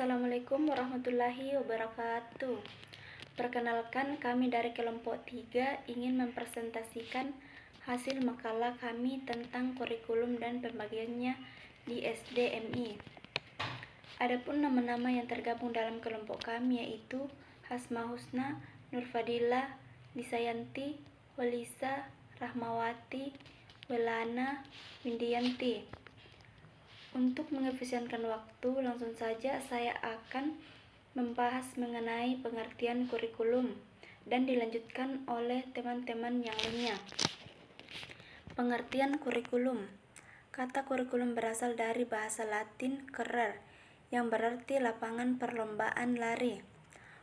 Assalamualaikum warahmatullahi wabarakatuh. Perkenalkan, kami dari kelompok 3 ingin mempresentasikan hasil makalah kami tentang kurikulum dan pembagiannya di SDMI. Adapun nama-nama yang tergabung dalam kelompok kami yaitu Hasma Husna, Nurfadila, Lisayanti, Walisa, Rahmawati, Welana, Windiyanti. Untuk mengefisienkan waktu, langsung saja saya akan membahas mengenai pengertian kurikulum dan dilanjutkan oleh teman-teman yang lainnya. Pengertian kurikulum. Kata kurikulum berasal dari bahasa Latin currer, yang berarti lapangan perlombaan lari.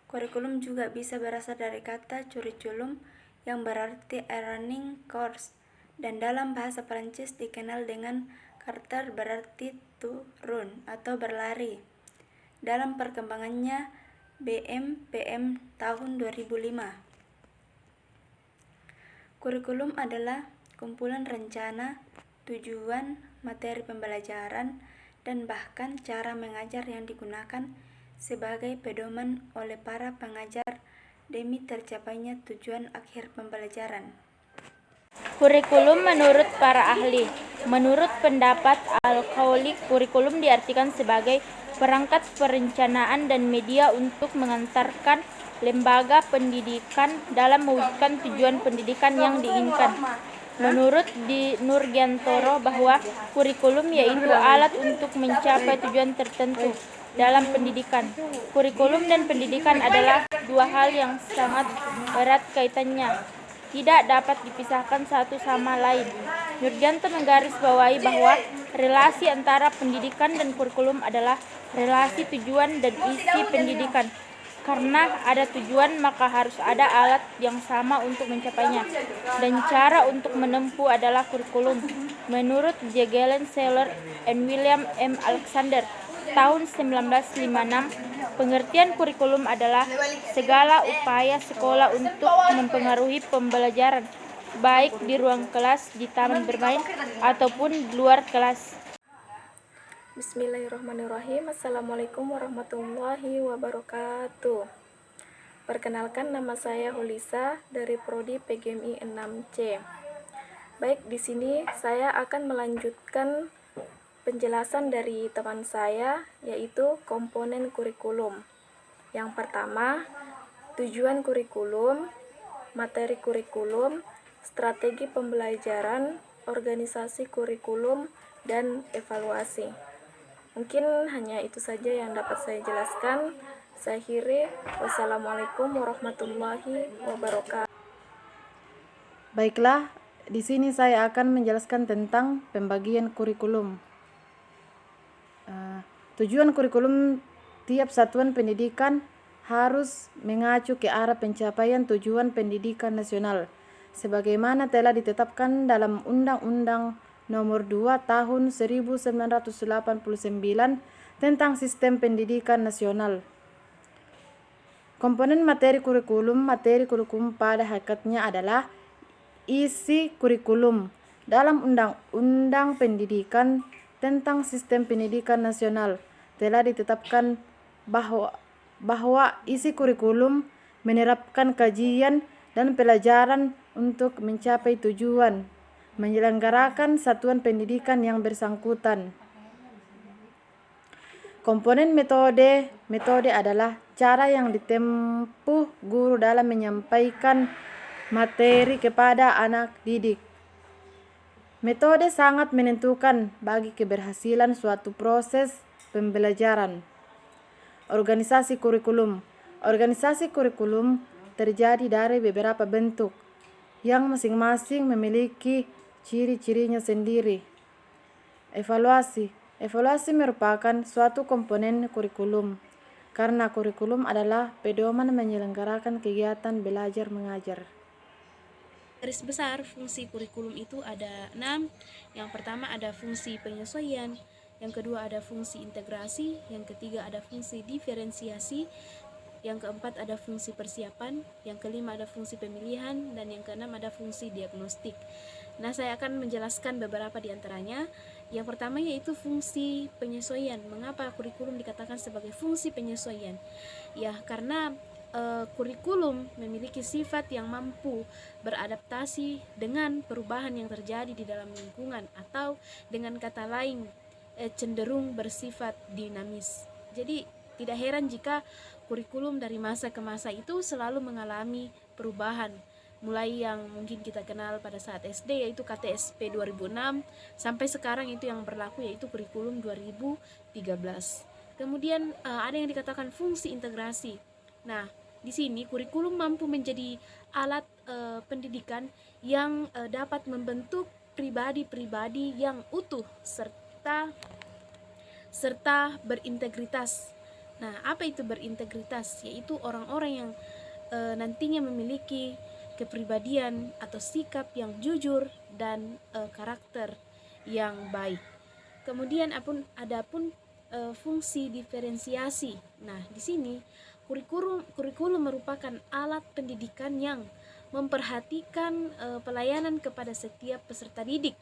Kurikulum juga bisa berasal dari kata curriculum, yang berarti a running course, dan dalam bahasa Prancis dikenal dengan Carter, berarti to run atau berlari. Dalam perkembangannya BMPM tahun 2005. Kurikulum adalah kumpulan rencana, tujuan, materi pembelajaran, dan bahkan cara mengajar yang digunakan sebagai pedoman oleh para pengajar demi tercapainya tujuan akhir pembelajaran. Kurikulum menurut para ahli. Menurut pendapat Al-Khawli, kurikulum diartikan sebagai perangkat perencanaan dan media untuk mengantarkan lembaga pendidikan dalam mewujudkan tujuan pendidikan yang diinginkan. Menurut Nurgiantoro bahwa kurikulum yaitu alat untuk mencapai tujuan tertentu dalam pendidikan. Kurikulum dan pendidikan adalah dua hal yang sangat erat kaitannya, tidak dapat dipisahkan satu sama lain. Nurgianto menggarisbawahi bahwa relasi antara pendidikan dan kurikulum adalah relasi tujuan dan isi pendidikan. Karena ada tujuan, maka harus ada alat yang sama untuk mencapainya. Dan cara untuk menempuh adalah kurikulum. Menurut Jegelen Seller and William M. Alexander, tahun 1956, pengertian kurikulum adalah segala upaya sekolah untuk mempengaruhi pembelajaran, baik di ruang kelas, di taman bermain, ataupun di luar kelas. Bismillahirrahmanirrahim. Assalamualaikum warahmatullahi wabarakatuh. Perkenalkan, nama saya Hulisa dari Prodi PGMI 6C. Baik, di sini saya akan melanjutkan penjelasan dari teman saya, yaitu komponen kurikulum. Yang pertama, tujuan kurikulum, materi kurikulum, strategi pembelajaran, organisasi kurikulum, dan evaluasi. Mungkin hanya itu saja yang dapat saya jelaskan. Saya akhiri. Wassalamualaikum warahmatullahi wabarakatuh. Baiklah, di sini saya akan menjelaskan tentang pembagian kurikulum. Tujuan kurikulum tiap satuan pendidikan harus mengacu ke arah pencapaian tujuan pendidikan nasional, sebagaimana telah ditetapkan dalam Undang-Undang Nomor 2 Tahun 1989 tentang Sistem Pendidikan Nasional. Komponen materi kurikulum pada hakikatnya adalah isi kurikulum dalam Undang-Undang Pendidikan tentang Sistem Pendidikan Nasional. Telah ditetapkan bahwa isi kurikulum menerapkan kajian dan pelajaran untuk mencapai tujuan menyelenggarakan satuan pendidikan yang bersangkutan. Komponen metode adalah cara yang ditempuh guru dalam menyampaikan materi kepada anak didik. Metode sangat menentukan bagi keberhasilan suatu proses pembelajaran. Organisasi kurikulum terjadi dari beberapa bentuk yang masing-masing memiliki ciri-cirinya sendiri. Evaluasi merupakan suatu komponen kurikulum, karena kurikulum adalah pedoman menyelenggarakan kegiatan belajar mengajar. Garis besar fungsi kurikulum itu ada 6. Yang pertama ada fungsi penyesuaian, yang kedua ada fungsi integrasi, yang ketiga ada fungsi diferensiasi, yang keempat ada fungsi persiapan, yang kelima ada fungsi pemilihan, dan yang keenam ada fungsi diagnostik. Nah, saya akan menjelaskan beberapa di antaranya. Yang pertama yaitu fungsi penyesuaian. Mengapa kurikulum dikatakan sebagai fungsi penyesuaian? Ya, karena kurikulum memiliki sifat yang mampu beradaptasi dengan perubahan yang terjadi di dalam lingkungan, atau dengan kata lain cenderung bersifat dinamis. Jadi tidak heran jika kurikulum dari masa ke masa itu selalu mengalami perubahan, mulai yang mungkin kita kenal pada saat SD yaitu KTSP 2006 sampai sekarang itu yang berlaku yaitu kurikulum 2013. Kemudian ada yang dikatakan fungsi integrasi. Nah, di sini kurikulum mampu menjadi alat pendidikan yang dapat membentuk pribadi-pribadi yang utuh serta berintegritas. Nah, apa itu berintegritas? Yaitu orang-orang yang nantinya memiliki kepribadian atau sikap yang jujur dan karakter yang baik. Kemudian adapun fungsi diferensiasi. Nah, di sini kurikulum merupakan alat pendidikan yang memperhatikan pelayanan kepada setiap peserta didik,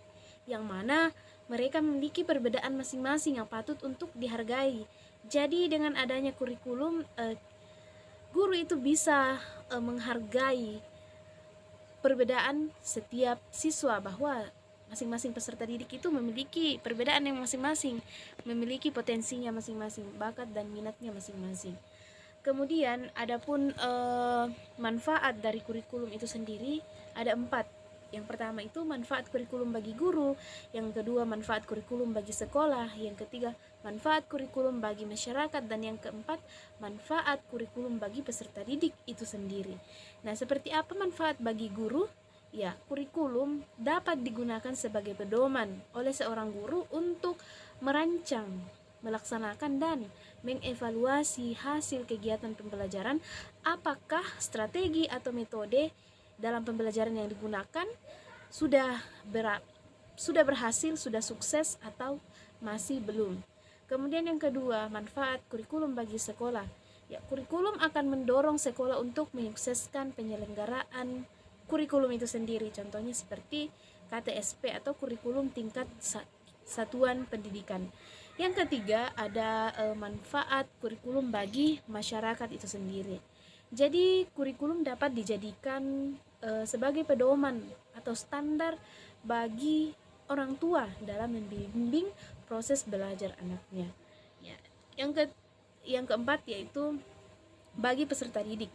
yang mana mereka memiliki perbedaan masing-masing yang patut untuk dihargai. Jadi dengan adanya kurikulum, guru itu bisa menghargai perbedaan setiap siswa, bahwa masing-masing peserta didik itu memiliki perbedaan yang masing-masing, memiliki potensinya masing-masing, bakat dan minatnya masing-masing. Kemudian adapun manfaat dari kurikulum itu sendiri ada 4. Yang pertama itu manfaat kurikulum bagi guru, yang kedua manfaat kurikulum bagi sekolah, yang ketiga manfaat kurikulum bagi masyarakat, dan yang keempat manfaat kurikulum bagi peserta didik itu sendiri. Nah, seperti apa manfaat bagi guru? Ya, kurikulum dapat digunakan sebagai pedoman oleh seorang guru untuk merancang, melaksanakan dan mengevaluasi hasil kegiatan pembelajaran, apakah strategi atau metode dalam pembelajaran yang digunakan sudah berhasil, sudah sukses, atau masih belum. Kemudian yang kedua, manfaat kurikulum bagi sekolah. Ya, kurikulum akan mendorong sekolah untuk menyukseskan penyelenggaraan kurikulum itu sendiri. Contohnya seperti KTSP atau kurikulum tingkat satuan pendidikan. Yang ketiga, ada manfaat kurikulum bagi masyarakat itu sendiri. Jadi kurikulum dapat dijadikan sebagai pedoman atau standar bagi orang tua dalam membimbing proses belajar anaknya. Ya, yang keempat yaitu bagi peserta didik.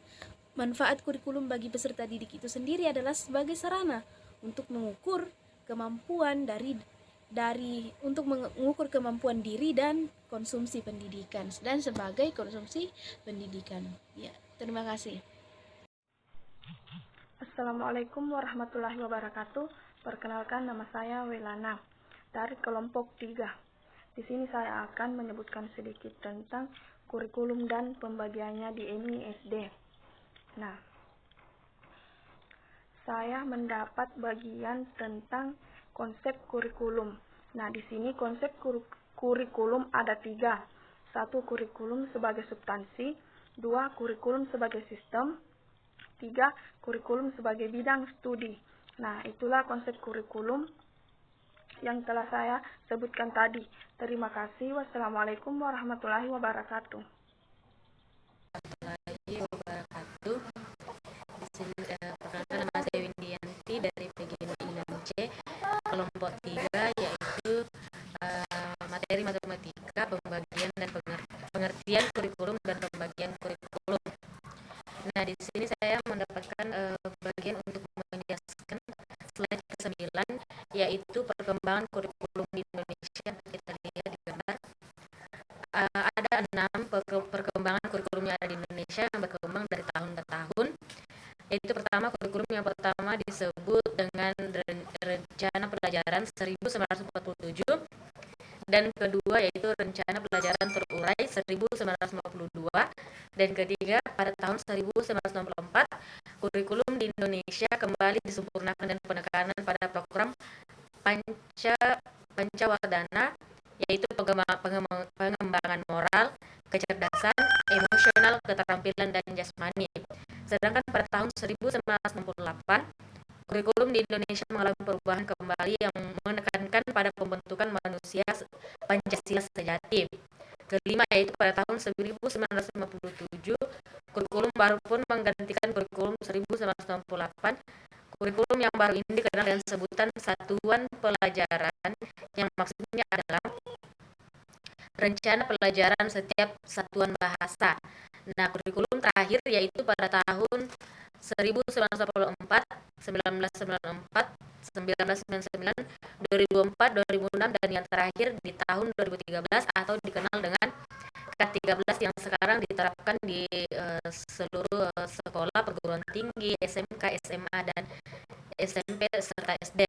Manfaat kurikulum bagi peserta didik itu sendiri adalah sebagai sarana untuk mengukur kemampuan mengukur kemampuan diri dan konsumsi pendidikan, dan sebagai konsumsi pendidikan. Ya, terima kasih. Assalamualaikum warahmatullahi wabarakatuh. Perkenalkan, nama saya Welana dari kelompok 3. Di sini saya akan menyebutkan sedikit tentang kurikulum dan pembagiannya di MISD. Nah, saya mendapat bagian tentang konsep kurikulum. Nah, di sini konsep kurikulum ada 3. 1. Kurikulum sebagai substansi. 2. Kurikulum sebagai sistem. 3. Kurikulum sebagai bidang studi. Nah, itulah konsep kurikulum yang telah saya sebutkan tadi. Terima kasih. Wassalamualaikum warahmatullahi wabarakatuh. Di sini perkenalkan, nama saya Windianti dari PGNU Inam C, kelompok 3, yaitu materi matematika, pembagian dan pengertian kurikulum dan pembagian kurikulum. Nah, di sini saya mendapatkan bagian untuk menjelaskan slide ke-9, yaitu perkembangan kurikulum di Indonesia. Kita lihat di gambar. Ada 6 perkembangan kurikulum yang ada di Indonesia yang berkembang dari tahun ke tahun. Yaitu pertama, kurikulum yang pertama disebut dengan Rencana Pelajaran 1947, dan kedua yaitu Rencana Pelajaran Terurai 1952, dan ketiga pada tahun 1964 kurikulum di Indonesia kembali disempurnakan dan penekanan pada program Pancawardhana, yaitu pengembangan moral, kecerdasan, emosional, keterampilan, dan jasmani. Sedangkan pada tahun 1968, kurikulum di Indonesia mengalami perubahan kembali yang menekankan pada pembentukan manusia Pancasila sejati. Kelima, yaitu pada tahun 1957, kurikulum baru pun menggantikan kurikulum 1998. Kurikulum yang baru ini dikenal dengan sebutan Satuan Pelajaran, yang maksudnya adalah rencana pelajaran setiap satuan bahasa. Nah, kurikulum terakhir yaitu pada tahun 1984, 1994, 1999, 2004, 2006, dan yang terakhir di tahun 2013 atau dikenal dengan K13 yang sekarang diterapkan di seluruh sekolah perguruan tinggi, SMK, SMA, dan SMP serta SD.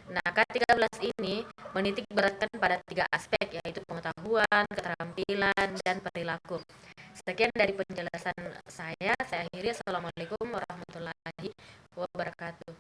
Nah, K13 ini menitik beratkan pada 3 aspek, yaitu pengetahuan, keterampilan, dan perilaku. Sekian dari penjelasan saya akhiri. Assalamualaikum warahmatullahi wabarakatuh.